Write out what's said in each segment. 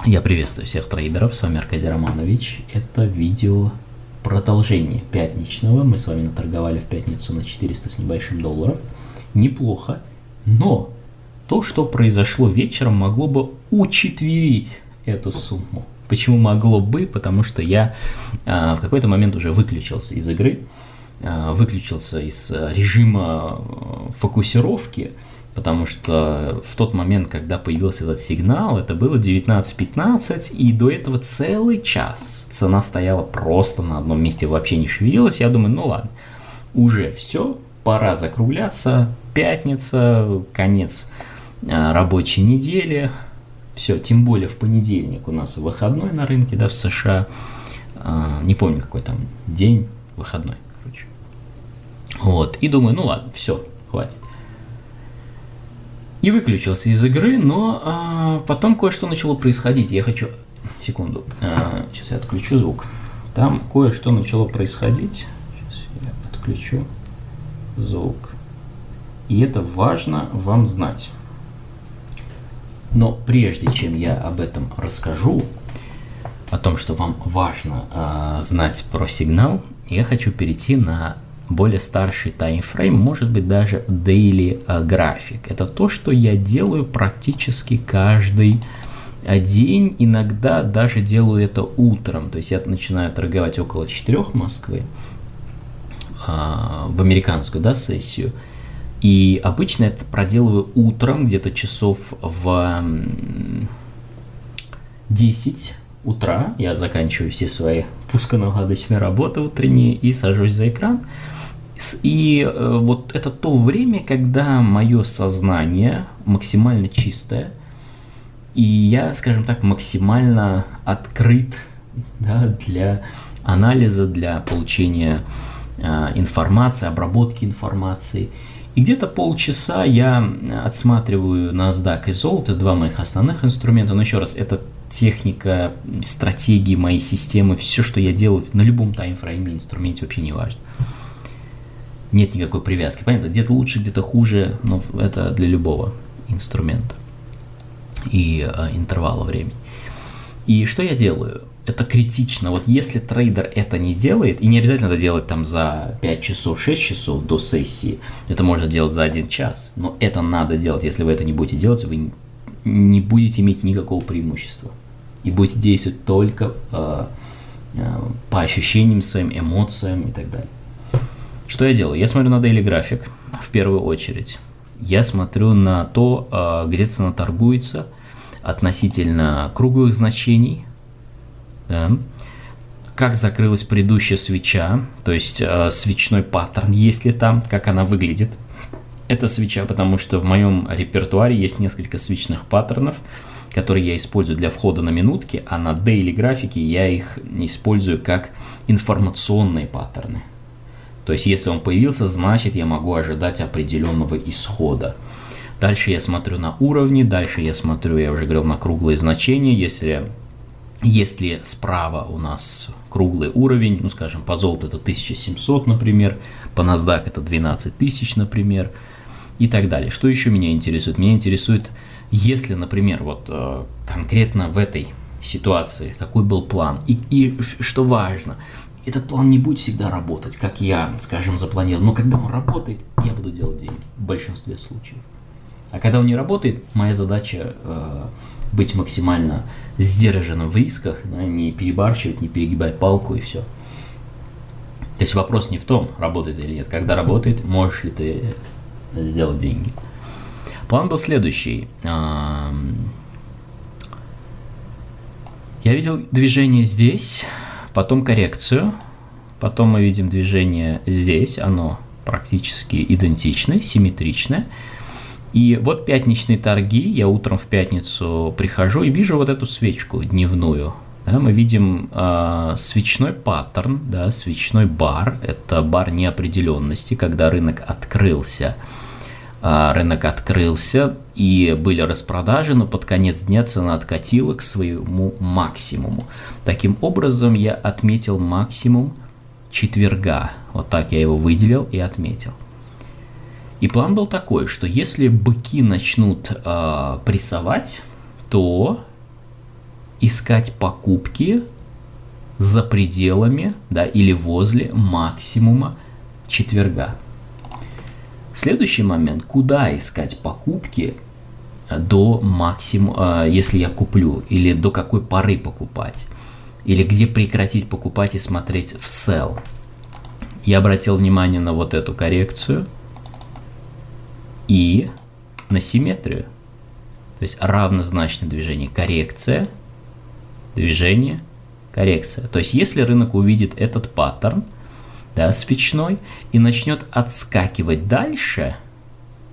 Я приветствую всех трейдеров, с вами Аркадий Романович. Это видео продолжение пятничного. Мы с вами наторговали в пятницу на 400 с небольшим долларов. Неплохо, но то, что произошло вечером, могло бы учетверить эту сумму. Почему могло бы? Потому что я в какой-то момент уже выключился из игры, выключился из режима фокусировки, потому что в тот момент, когда появился этот сигнал, это было 19:15, и до этого целый час цена стояла просто на одном месте, вообще не шевелилась. Я думаю, ну ладно, уже все, пора закругляться, пятница, конец рабочей недели, все, тем более в понедельник у нас выходной на рынке, да, в США, не помню какой там день, выходной, короче. Вот, и думаю, ну ладно, все, хватит. И выключился из игры, но потом кое-что начало происходить. Я хочу... Секунду. Сейчас я отключу звук. Там кое-что начало происходить. Сейчас я отключу звук. И это важно вам знать. Но прежде чем я об этом расскажу, о том, что вам важно знать про сигнал, я хочу перейти на более старший таймфрейм, может быть даже daily график. Это то, что я делаю практически каждый день, иногда даже делаю это утром. То есть я начинаю торговать около 4 Москвы в американскую, да, сессию. И обычно это проделываю утром, где-то часов в 10 утра. Я заканчиваю все свои пусконаладочные работы утренние и сажусь за экран. И вот это то время, когда мое сознание максимально чистое, и я, скажем так, максимально открыт, да, для анализа, для получения информации, обработки информации. И где-то полчаса я отсматриваю NASDAQ и золото, два моих основных инструмента. Но еще раз, это техника, стратегии моей системы, все, что я делаю на любом таймфрейме, инструменте, вообще не важно. Нет никакой привязки. Понятно, где-то лучше, где-то хуже, но это для любого инструмента и интервала времени. И что я делаю? Это критично. Вот если трейдер это не делает, и не обязательно это делать там за 5 часов, 6 часов до сессии, это можно делать за 1 час, но это надо делать. Если вы это не будете делать, вы не будете иметь никакого преимущества. И будете действовать только по ощущениям своим, эмоциям и так далее. Что я делаю? Я смотрю на daily график в первую очередь. Я смотрю на то, где цена торгуется относительно круглых значений, да, как закрылась предыдущая свеча, то есть свечной паттерн, есть ли там, как она выглядит. Это свеча, потому что в моем репертуаре есть несколько свечных паттернов, которые я использую для входа на минутки, а на daily графике я их использую как информационные паттерны. То есть, если он появился, значит, я могу ожидать определенного исхода. Дальше я смотрю на уровни, дальше я смотрю, я уже говорил, на круглые значения. Если справа у нас круглый уровень, ну, скажем, по золоту это 1700, например, по NASDAQ это 12 тысяч, например, и так далее. Что еще меня интересует? Меня интересует, если, например, вот конкретно в этой ситуации, какой был план, и что важно, этот план не будет всегда работать, как я, скажем, запланировал. Но когда он работает, я буду делать деньги в большинстве случаев. А когда он не работает, моя задача быть максимально сдержанным в рисках, да, не перебарщивать, не перегибать палку и все. То есть вопрос не в том, работает или нет. Когда работает, можешь ли ты сделать деньги. План был следующий. Я видел движение здесь, потом коррекцию, потом мы видим движение здесь, оно практически идентичное, симметричное. И вот пятничные торги, я утром в пятницу прихожу и вижу вот эту свечку дневную. Да, мы видим свечной паттерн, да, свечной бар, это бар неопределенности, когда рынок открылся. Рынок открылся и были распродажи, но под конец дня цена откатила к своему максимуму. Таким образом, я отметил максимум четверга. Вот так я его выделил и отметил. И план был такой, что если быки начнут прессовать, то искать покупки за пределами, да, или возле максимума четверга. Следующий момент, куда искать покупки до максимума, если я куплю, или до какой поры покупать, или где прекратить покупать и смотреть в sell. Я обратил внимание на вот эту коррекцию и на симметрию. То есть равнозначное движение, коррекция, движение, коррекция. То есть если рынок увидит этот паттерн, да, свечной, и начнет отскакивать дальше,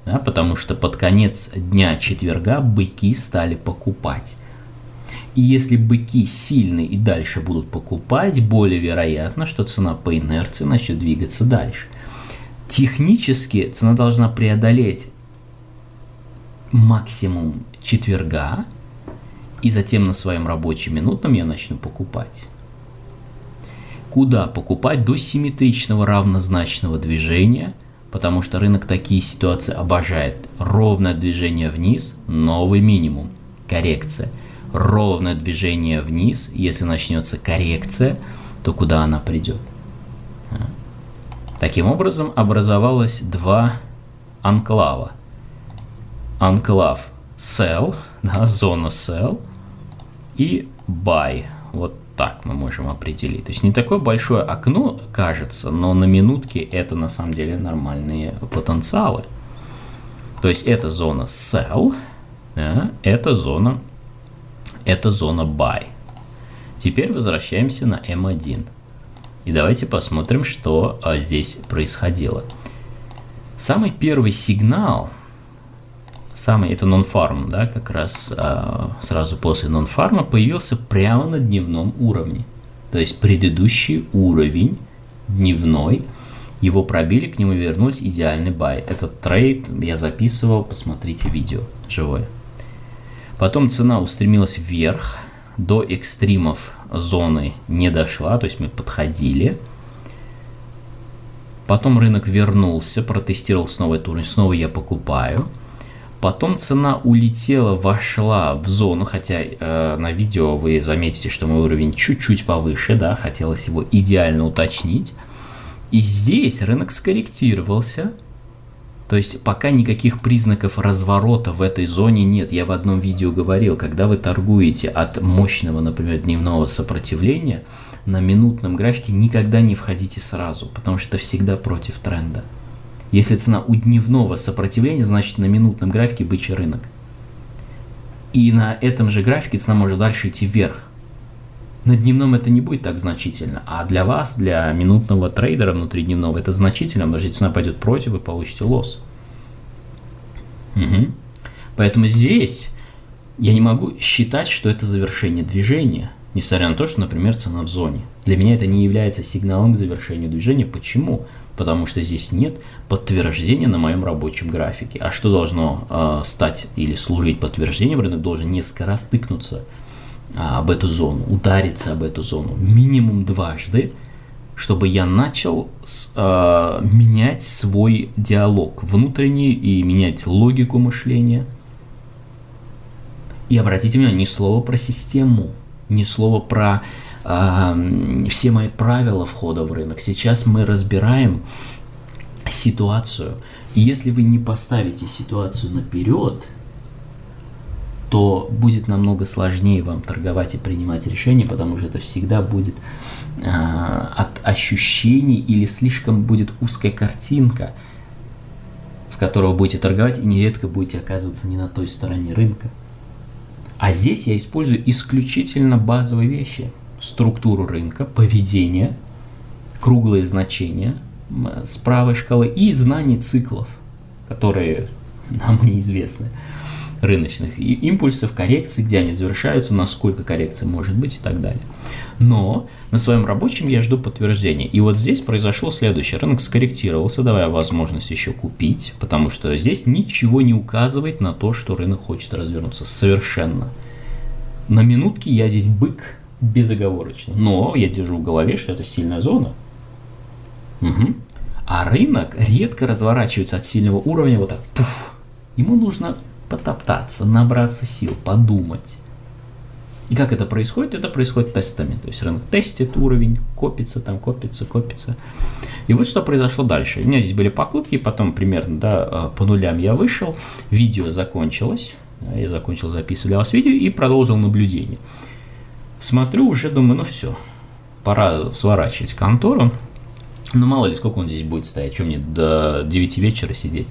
да, потому что под конец дня четверга быки стали покупать. И если быки сильны и дальше будут покупать, более вероятно, что цена по инерции начнет двигаться дальше. Технически цена должна преодолеть максимум четверга, и затем на своем рабочем минутном я начну покупать. Куда покупать? До симметричного равнозначного движения, потому что рынок такие ситуации обожает. Ровное движение вниз, новый минимум, коррекция. Ровное движение вниз, если начнется коррекция, то куда она придет? Таким образом образовалось два анклава. Анклав sell, да, зона sell, и buy. Вот так мы можем определить. То есть не такое большое окно кажется, но на минутке это на самом деле нормальные потенциалы. То есть это зона sell, да, это зона buy. Теперь возвращаемся на M1. И давайте посмотрим, что здесь происходило. Самый первый сигнал, это non-farm, да, как раз сразу после non-farm появился прямо на дневном уровне. То есть предыдущий уровень дневной, его пробили, к нему вернулись, идеальный buy. Этот трейд я записывал, посмотрите видео живое. Потом цена устремилась вверх, до экстримов зоны не дошла, то есть мы подходили. Потом рынок вернулся, протестировал снова этот уровень, снова я покупаю. Потом цена улетела, вошла в зону, хотя на видео вы заметите, что мой уровень чуть-чуть повыше, да, хотелось его идеально уточнить. И здесь рынок скорректировался. То есть пока никаких признаков разворота в этой зоне нет. Я в одном видео говорил, когда вы торгуете от мощного, например, дневного сопротивления, на минутном графике никогда не входите сразу, потому что это всегда против тренда. Если цена у дневного сопротивления, значит на минутном графике бычий рынок. И на этом же графике цена может дальше идти вверх. На дневном это не будет так значительно, а для вас, для минутного трейдера внутридневного, это значительно, потому что цена пойдет против, вы получите лосс. Угу. Поэтому здесь я не могу считать, что это завершение движения, несмотря на то, что, например, цена в зоне. Для меня это не является сигналом к завершению движения. Почему? Потому что здесь нет подтверждения на моем рабочем графике. А что должно стать или служить подтверждением? Рынок должен несколько раз тыкнуться об эту зону, удариться об эту зону минимум дважды, чтобы я начал менять свой диалог внутренний и менять логику мышления. И обратите внимание, ни слова про систему, ни слова про все мои правила входа в рынок. Сейчас мы разбираем ситуацию. И если вы не поставите ситуацию наперед, то будет намного сложнее вам торговать и принимать решения, потому что это всегда будет от ощущений или слишком будет узкая картинка, в которой вы будете торговать, и нередко будете оказываться не на той стороне рынка. А здесь я использую исключительно базовые вещи. Структуру рынка, поведение, круглые значения с правой шкалы и знание циклов, которые нам неизвестны. Рыночных и импульсов, коррекций, где они завершаются, насколько коррекция может быть и так далее. Но на своем рабочем я жду подтверждения. И вот здесь произошло следующее. Рынок скорректировался, давая возможность еще купить, потому что здесь ничего не указывает на то, что рынок хочет развернуться совершенно. На минутке я здесь бык безоговорочно. Но я держу в голове, что это сильная зона. Угу. А рынок редко разворачивается от сильного уровня вот так. Пуф. Ему нужно потоптаться, набраться сил, подумать. И как это происходит? Это происходит тестами. То есть рынок тестит уровень, копится, копится. И вот что произошло дальше. У меня здесь были покупки, потом примерно по нулям я вышел, видео закончилось, я закончил записывать для вас видео и продолжил наблюдение. Смотрю, уже думаю, ну все, пора сворачивать контору. Ну мало ли, сколько он здесь будет стоять, что мне до 9 вечера сидеть.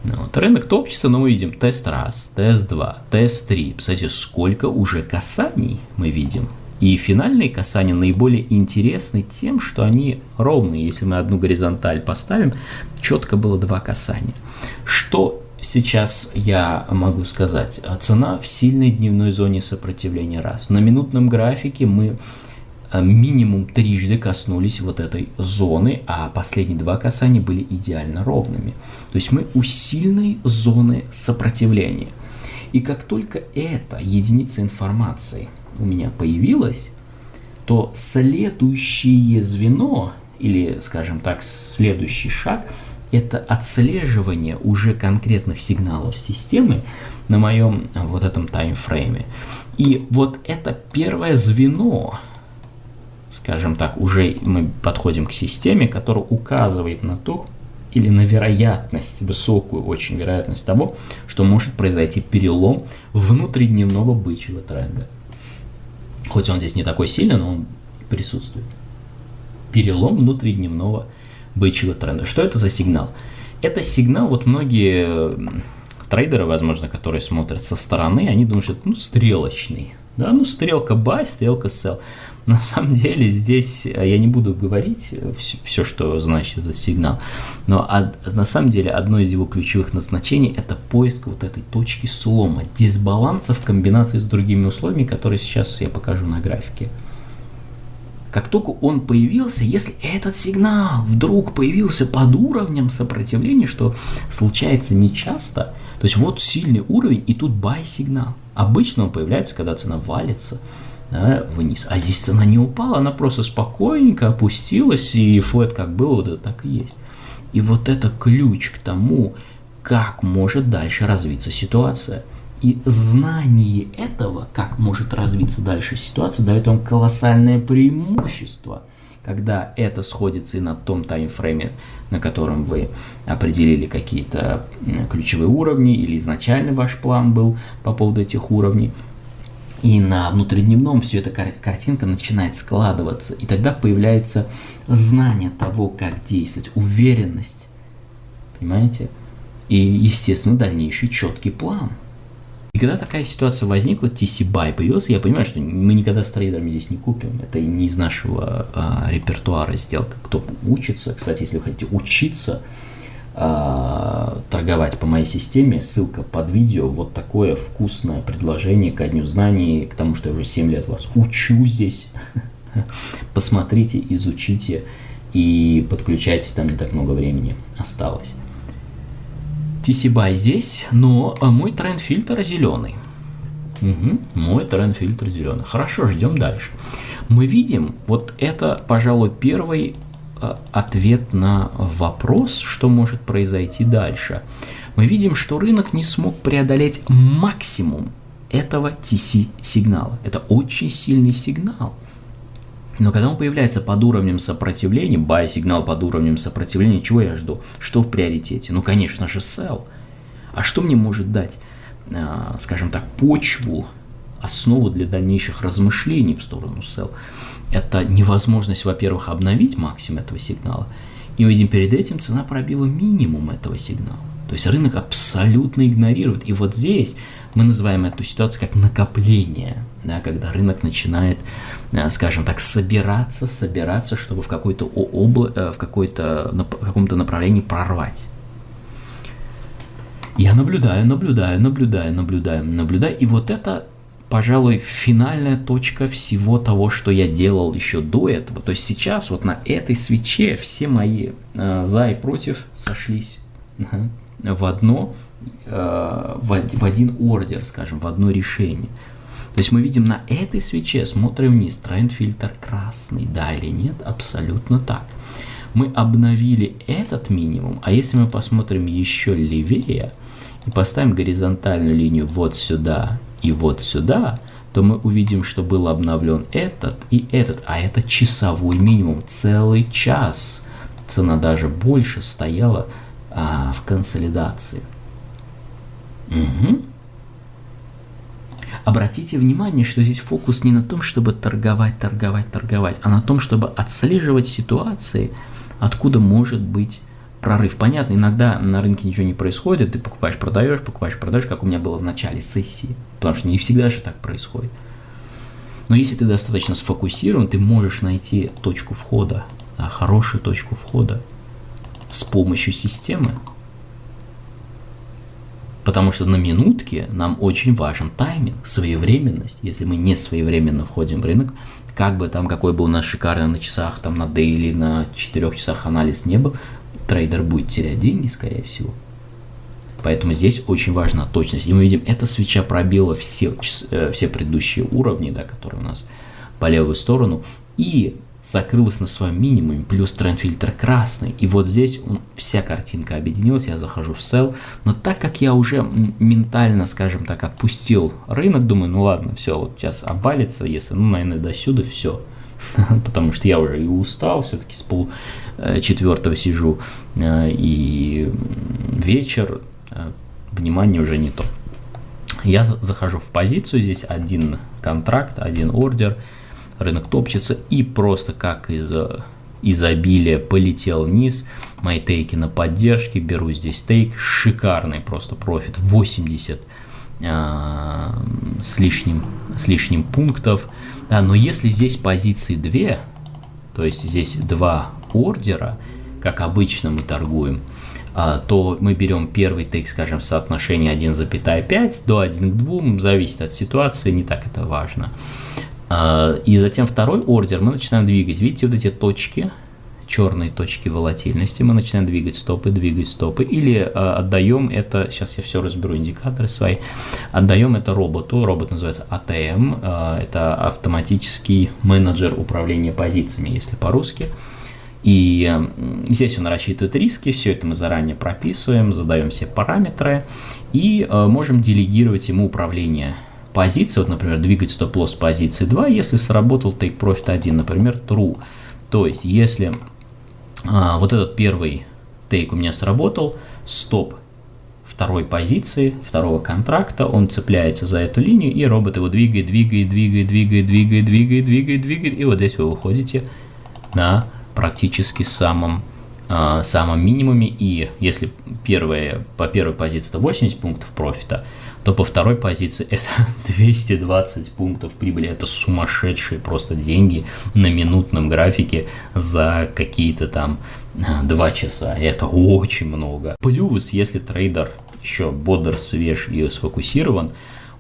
Вот. Рынок топчется, но мы видим тест 1, тест 2, тест 3. Кстати, сколько уже касаний мы видим. И финальные касания наиболее интересны тем, что они ровные. Если мы одну горизонталь поставим, четко было 2 касания. Что сейчас я могу сказать? Цена в сильной дневной зоне сопротивления раз. На минутном графике мы минимум трижды коснулись вот этой зоны, а последние 2 касания были идеально ровными. То есть мы у сильной зоны сопротивления. И как только эта единица информации у меня появилась, то следующее звено, или, скажем так, следующий шаг, это отслеживание уже конкретных сигналов системы на моем вот этом таймфрейме. И вот это первое звено, скажем так, уже мы подходим к системе, которая указывает на то, или на вероятность, высокую очень вероятность того, что может произойти перелом внутридневного бычьего тренда. Хоть он здесь не такой сильный, но он присутствует. Перелом внутридневного бычьего тренда. Что это за сигнал? Это сигнал, вот многие трейдеры, возможно, которые смотрят со стороны, они думают, что это стрелочный. Да, стрелка buy, стрелка sell. На самом деле здесь я не буду говорить все, что значит этот сигнал, но на самом деле одно из его ключевых назначений – это поиск вот этой точки слома, дисбаланса в комбинации с другими условиями, которые сейчас я покажу на графике. Как только он появился, если этот сигнал вдруг появился под уровнем сопротивления, что случается нечасто, то есть вот сильный уровень и тут buy сигнал. Обычно он появляется, когда цена валится вниз. А здесь цена не упала, она просто спокойненько опустилась, и флэт как было, вот это так и есть. И вот это ключ к тому, как может дальше развиться ситуация. И знание этого, как может развиться дальше ситуация, дает вам колоссальное преимущество, когда это сходится и на том таймфрейме, на котором вы определили какие-то ключевые уровни, или изначально ваш план был по поводу этих уровней. И на внутридневном все эта картинка начинает складываться. И тогда появляется знание того, как действовать, уверенность. Понимаете? И, естественно, дальнейший четкий план. И когда такая ситуация возникла, TC Buy появился, я понимаю, что мы никогда с трейдерами здесь не купим. Это не из нашего репертуара сделка. Кто учится, кстати, если вы хотите учиться торговать по моей системе, ссылка под видео, вот такое вкусное предложение ко дню знаний, к тому, что я уже 7 лет вас учу здесь. Посмотрите, изучите и подключайтесь, там не так много времени осталось. TC Buy здесь, но мой тренд-фильтр зеленый. Мой тренд-фильтр зеленый. Хорошо, ждем дальше. Мы видим, вот это, пожалуй, первый ответ на вопрос, что может произойти дальше. Мы видим, что рынок не смог преодолеть максимум этого TC-сигнала. Это очень сильный сигнал. Но когда он появляется под уровнем сопротивления, buy-сигнал под уровнем сопротивления, чего я жду? Что в приоритете? Ну, конечно же, sell. А что мне может дать, скажем так, почву, основу для дальнейших размышлений в сторону sell? Это невозможность, во-первых, обновить максимум этого сигнала. И мы видим, перед этим цена пробила минимум этого сигнала. То есть рынок абсолютно игнорирует. И вот здесь мы называем эту ситуацию как накопление, да, когда рынок начинает, скажем так, собираться, чтобы в каком-то направлении прорвать. Я наблюдаю, и вот это, пожалуй, финальная точка всего того, что я делал еще до этого. То есть сейчас вот на этой свече все мои за и против сошлись в один ордер, скажем, в одно решение. То есть мы видим на этой свече, смотрим вниз, тренд-фильтр красный, да или нет? Абсолютно так. Мы обновили этот минимум, а если мы посмотрим еще левее и поставим горизонтальную линию вот сюда и вот сюда, то мы увидим, что был обновлен этот и этот, а это часовой минимум, целый час. Цена даже больше стояла в консолидации. Угу. Обратите внимание, что здесь фокус не на том, чтобы торговать, а на том, чтобы отслеживать ситуации, откуда может быть прорыв. Понятно, иногда на рынке ничего не происходит, ты покупаешь, продаешь, как у меня было в начале сессии, потому что не всегда же так происходит. Но если ты достаточно сфокусирован, ты можешь найти точку входа, хорошую точку входа с помощью системы. Потому что на минутке нам очень важен тайминг, своевременность. Если мы не своевременно входим в рынок, как бы там, какой бы у нас шикарный на часах, там на дейли, на 4 часах анализ не был, трейдер будет терять деньги, скорее всего. Поэтому здесь очень важна точность. И мы видим, эта свеча пробила все предыдущие уровни, да, которые у нас по левую сторону, и закрылась на своем минимуме, плюс тренд-фильтр красный. И вот здесь вся картинка объединилась, я захожу в sell. Но так как я уже ментально, скажем так, отпустил рынок, думаю, ну ладно, все, вот сейчас обвалится, если, наверное, до сюда все. Потому что я уже и устал, все-таки с полчетвертого сижу, и вечер, внимание уже не то. Я захожу в позицию, здесь один контракт, один ордер, рынок топчется и просто как из изобилия полетел вниз. Мои тейки на поддержке, беру здесь тейк, шикарный просто профит, 80 с лишним пунктов. Да, но если здесь позиции 2, то есть здесь 2 ордера, как обычно мы торгуем, то мы берем первый тейк, скажем, в соотношении 1,5 до 1 к 2, зависит от ситуации, не так это важно. И затем второй ордер мы начинаем двигать. Видите, вот эти точки, черные точки волатильности, мы начинаем двигать стопы, или отдаем это, сейчас я все разберу, индикаторы свои, отдаем это роботу, робот называется ATM, это автоматический менеджер управления позициями, если по-русски. И здесь он рассчитывает риски, все это мы заранее прописываем, задаем все параметры и можем делегировать ему управление позицией. Вот, например, двигать стоп-лосс позиции 2, если сработал take profit 1, например, true. То есть, если вот этот первый тейк у меня сработал, стоп второй позиции, второго контракта, он цепляется за эту линию, и робот его двигает, и вот здесь вы выходите на практически самом минимуме. И если по первой позиции это 80 пунктов профита, то по второй позиции это 220 пунктов прибыли. Это сумасшедшие просто деньги на минутном графике за какие-то там 2 часа. Это очень много. Плюс, если трейдер еще бодр, свеж и сфокусирован,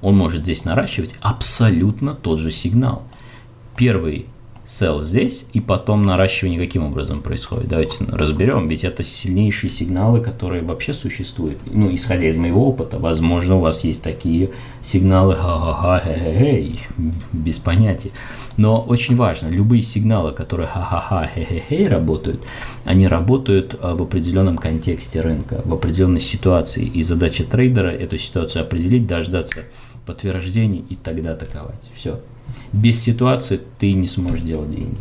он может здесь наращивать абсолютно тот же сигнал. Первый sell здесь, и потом наращивание каким образом происходит. Давайте разберем, ведь это сильнейшие сигналы, которые вообще существуют. Ну, исходя из моего опыта, возможно, у вас есть такие сигналы, без понятия. Но очень важно, любые сигналы, которые работают, они работают в определенном контексте рынка, в определенной ситуации. И задача трейдера эту ситуацию определить, дождаться подтверждений и тогда атаковать. Все. Без ситуации ты не сможешь делать деньги.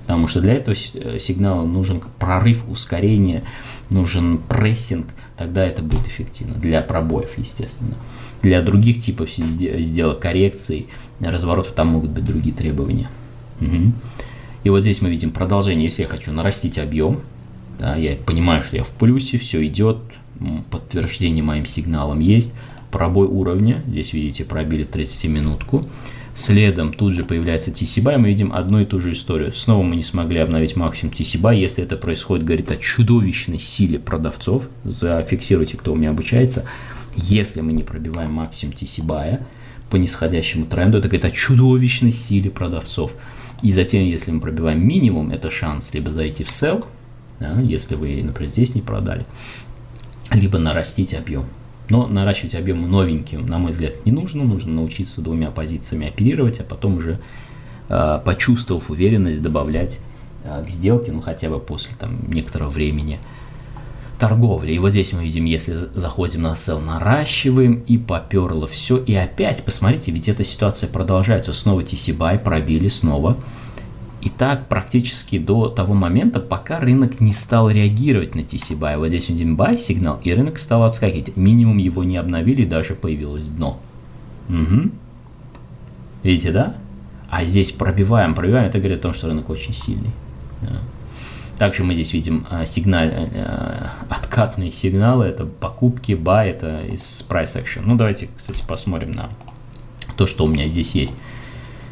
Потому что для этого сигнала нужен прорыв, ускорение, нужен прессинг. Тогда это будет эффективно. Для пробоев, естественно. Для других типов сделок, коррекций, разворотов, там могут быть другие требования. Угу. И вот здесь мы видим продолжение. Если я хочу нарастить объем, да, я понимаю, что я в плюсе, все идет, подтверждение моим сигналам есть. Пробой уровня, здесь видите, пробили 30-минутку. Следом тут же появляется TC-BUY, мы видим одну и ту же историю. Снова мы не смогли обновить максимум TC-BUY. Если это происходит, говорит о чудовищной силе продавцов. Зафиксируйте, кто у меня обучается. Если мы не пробиваем максимум TC-BUY по нисходящему тренду, это говорит о чудовищной силе продавцов. И затем, если мы пробиваем минимум, это шанс либо зайти в sell, да, если вы, например, здесь не продали, либо нарастить объем. Но наращивать объемы новеньким, на мой взгляд, не нужно. Нужно научиться 2 позициями оперировать, а потом уже, почувствовав уверенность, добавлять к сделке, ну хотя бы после там некоторого времени торговли. И вот здесь мы видим, если заходим на sell, наращиваем, и поперло все. И опять, посмотрите, ведь эта ситуация продолжается. Снова TC Buy, пробили снова. И так практически до того момента, пока рынок не стал реагировать на TC Buy. Вот здесь видим buy сигнал, и рынок стал отскакивать. Минимум его не обновили, и даже появилось дно. Угу. Видите, да? А здесь пробиваем. Это говорит о том, что рынок очень сильный. Также мы здесь видим откатные сигналы. Это покупки, buy, это из price action. Ну, давайте, кстати, посмотрим на то, что у меня здесь есть.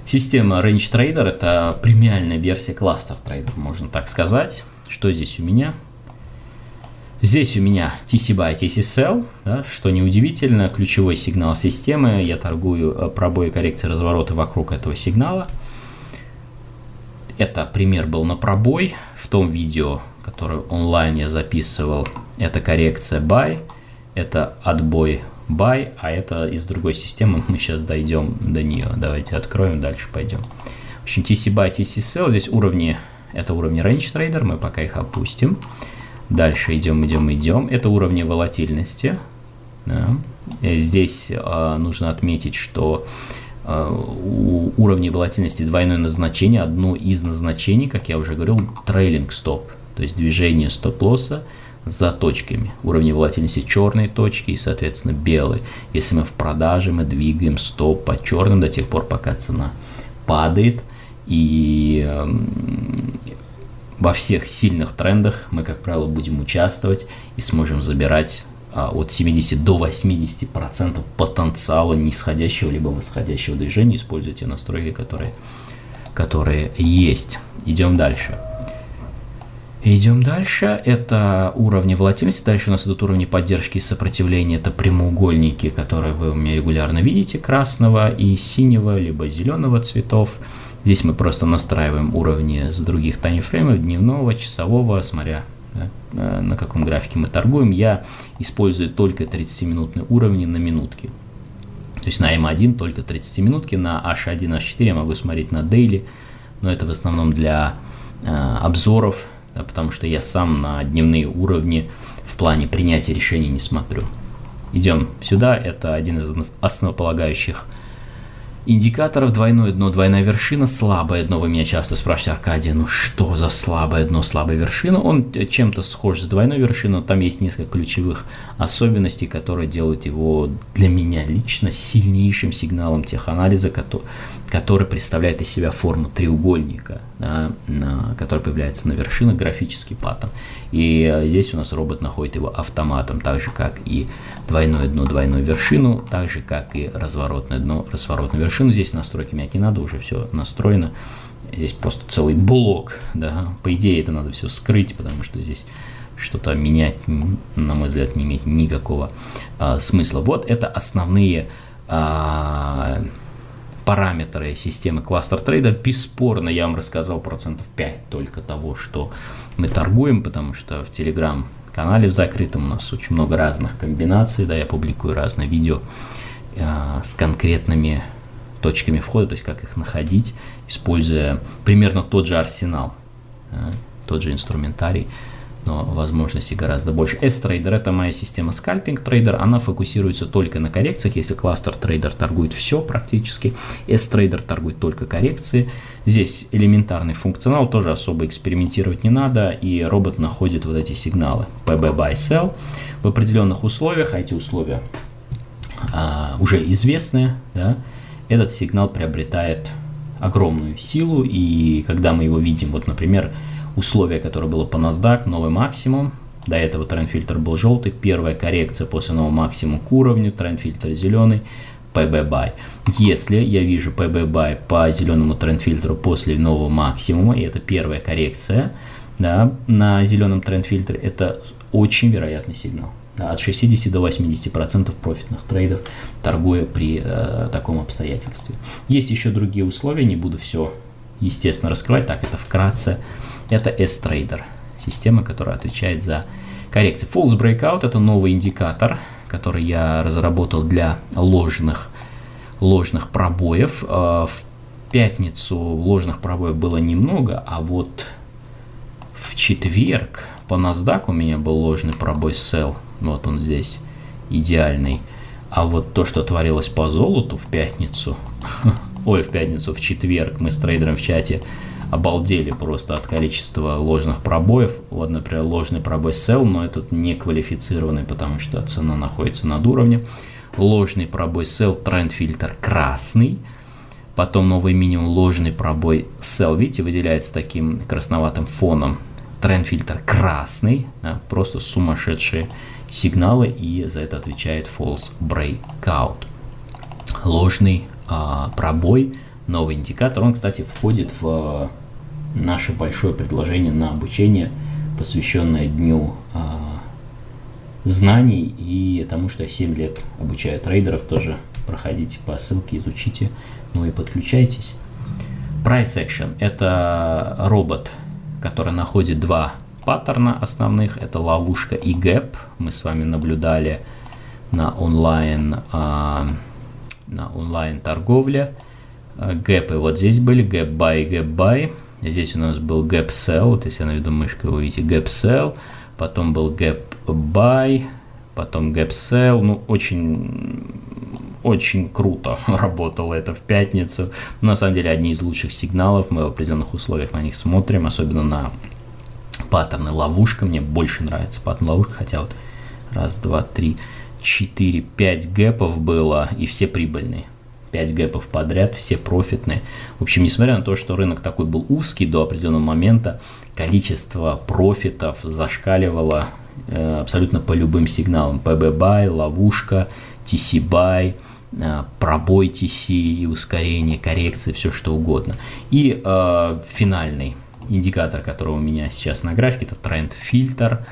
Система Range Trader – это премиальная версия Cluster Trader, можно так сказать. Что здесь у меня? Здесь у меня TC Buy, TC Sell, да, что неудивительно, ключевой сигнал системы. Я торгую пробои, коррекции, развороты вокруг этого сигнала. Это пример был на пробой. В том видео, которое онлайн я записывал, это коррекция Buy, это отбой Buy, а это из другой системы. Мы сейчас дойдем до нее. Давайте откроем, дальше пойдем. В общем, TC Buy, TC Sell. Здесь уровни, это уровни Range Trader, мы пока их опустим. Дальше идем. Это уровни волатильности. Да. Здесь нужно отметить, что у уровней волатильности двойное назначение. Одно из назначений, как я уже говорил, трейлинг стоп, то есть движение стоп-лосса за точками. Уровни волатильности черные точки и, соответственно, белые. Если мы в продаже, мы двигаем стоп по черным до тех пор, пока цена падает. И во всех сильных трендах мы, как правило, будем участвовать и сможем забирать от 70 до 80% потенциала нисходящего либо восходящего движения, используя те настройки, которые есть. Идем дальше. Это уровни волатильности. Дальше у нас идут уровни поддержки и сопротивления. Это прямоугольники, которые вы у меня регулярно видите, красного и синего, либо зеленого цветов. Здесь мы просто настраиваем уровни с других таймфреймов, дневного, часового, смотря на каком графике мы торгуем. Я использую только 30-минутные уровни на минутки. То есть на M1 только 30-минутки, на H1, H4 я могу смотреть на дейли, но это в основном для обзоров, да, потому что я сам на дневные уровни в плане принятия решений не смотрю. Идем сюда, это один из основополагающих индикаторов. Двойное дно, двойная вершина, слабое дно. Вы меня часто спрашиваете: Аркадий, ну что за слабое дно, слабая вершина? Он чем-то схож с двойной вершиной, но там есть несколько ключевых особенностей, которые делают его для меня лично сильнейшим сигналом теханализа, который представляет из себя форму треугольника, да, который появляется на вершинах, графический паттерн. И здесь у нас робот находит его автоматом, так же как и двойное дно, двойную вершину, так же как и разворотное дно, разворотную вершину. Здесь настройки мягкие не надо, уже все настроено. Здесь просто целый блок, да. По идее это надо все скрыть, потому что здесь что-то менять, на мой взгляд, не имеет никакого смысла. Вот это основные параметры системы Cluster Trader. Бесспорно, я вам рассказал 5% только того, что мы торгуем, потому что в Telegram-канале в закрытом у нас очень много разных комбинаций, да, я публикую разные видео с конкретными точками входа, то есть как их находить, используя примерно тот же арсенал, тот же инструментарий, но возможностей гораздо больше. S-Trader — это моя система скальпинг трейдер, она фокусируется только на коррекциях. Если Cluster Trader торгует все практически, S-Trader торгует только коррекции. Здесь элементарный функционал, тоже особо экспериментировать не надо, и робот находит вот эти сигналы PB, Buy, Sell в определенных условиях, а эти условия уже известны, да, этот сигнал приобретает огромную силу, и когда мы его видим, вот, например, условие, которое было по NASDAQ, новый максимум, до этого тренд-фильтр был желтый, первая коррекция после нового максимума к уровню, тренд-фильтр зеленый, PB Buy. Если я вижу PB Buy по зеленому тренд-фильтру после нового максимума, и это первая коррекция, да, на зеленом тренд-фильтре, это очень вероятный сигнал. Да, от 60 до 80% профитных трейдов, торгуя при таком обстоятельстве. Есть еще другие условия, не буду все, естественно, раскрывать, так это вкратце. Это S-Trader, система, которая отвечает за коррекции. False Breakout — это новый индикатор, который я разработал для ложных пробоев. В пятницу ложных пробоев было немного, а вот в четверг по NASDAQ у меня был ложный пробой sell, вот он здесь, идеальный. А вот то, что творилось по золоту в пятницу, в четверг, мы с трейдером в чате обалдели просто от количества ложных пробоев. Вот, например, ложный пробой sell, но этот не квалифицированный, потому что цена находится над уровнем. Ложный пробой sell, тренд фильтр красный. Потом новый минимум, ложный пробой sell, видите, выделяется таким красноватым фоном. Тренд фильтр красный, да, просто сумасшедшие сигналы, и за это отвечает false breakout. Ложный пробой, новый индикатор. Он, кстати, входит в наше большое предложение на обучение, посвященное Дню знаний и тому, что я 7 лет обучаю трейдеров. Тоже проходите по ссылке, изучите, ну и подключайтесь. Price Action – это робот, который находит два паттерна основных. Это ловушка и гэп. Мы с вами наблюдали на онлайн торговле. Гэпы вот здесь были, гэп buy и гэп buy. Здесь у нас был гэп sell, вот если я наведу мышкой, вы видите гэп sell, потом был гэп buy, потом гэп sell. Ну, очень круто работало это в пятницу. На самом деле, одни из лучших сигналов. Мы в определенных условиях на них смотрим, особенно на паттерны ловушка. Мне больше нравится паттерн ловушка, хотя вот 1, 2, 3, 4, 5 гэпов было, и все прибыльные. 5 гэпов подряд, все профитные. В общем, несмотря на то, что рынок такой был узкий до определенного момента, количество профитов зашкаливало абсолютно по любым сигналам. PB buy, ловушка, TC buy, пробой TC и ускорение, коррекции, все что угодно. И финальный индикатор, который у меня сейчас на графике, это тренд фильтр.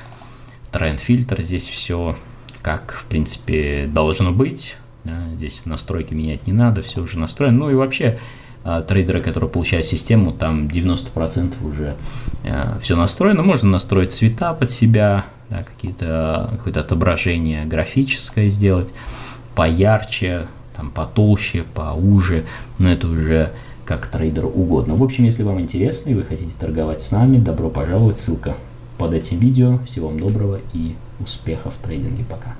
Тренд фильтр, здесь все как в принципе должно быть. Да, здесь настройки менять не надо, все уже настроено. Ну и вообще трейдеры, которые получают систему, там 90% уже все настроено. Можно настроить цвета под себя, да, какое-то отображение графическое сделать, поярче, там, потолще, поуже, но это уже как трейдеру угодно. В общем, если вам интересно и вы хотите торговать с нами, добро пожаловать, ссылка под этим видео. Всего вам доброго и успехов в трейдинге. Пока.